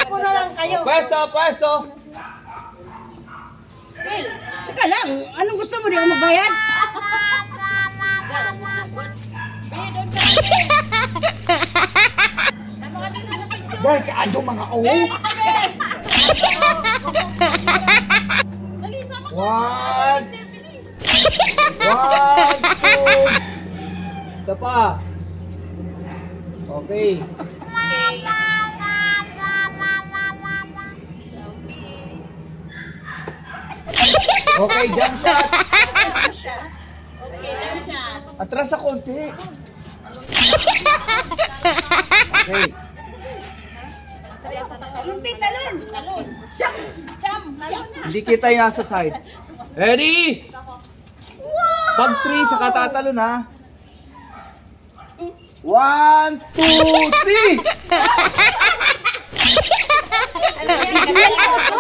Puno lang kayo. Pwesto, pwesto. Sil, teka lang. Anong gusto mo? Di ako magbayad? Dahil kaado mga o. One. One, two. Isa pa. Okay. Okay, jump shot. Okay, lang siya. Atras sa konti. Okay. Lumpit, talon. Talon. Jump. Jump. Hindi kita yung nasa side. Ready? Pag 3, saka tatalon ha. 1, 2, 3!